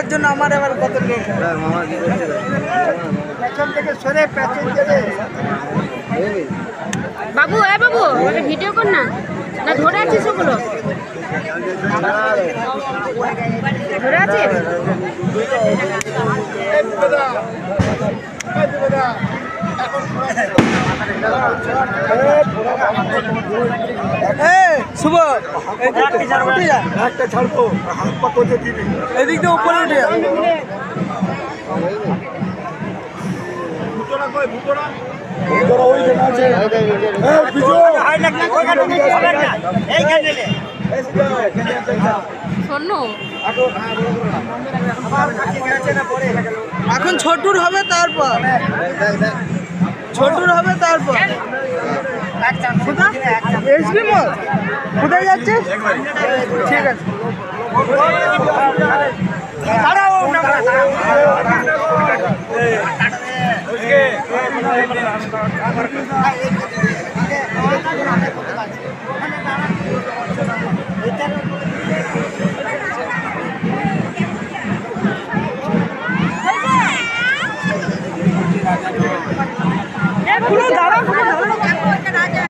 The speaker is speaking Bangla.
তার জন্য আমার এবার কত লোক পেছন থেকে সরে পেছন থেকে বাবু বাবু একটা ভিডিও কর না না ধরে আছিস ওগুলো ধরে আছিস শুভ একটা ছাড়বো এদিক দিয়ে উপরে উঠে এখন ছোটুর হবে তারপর ছোটুর হবে তারপর এসবি মল কোথায় যাচ্ছে ঠিক আছে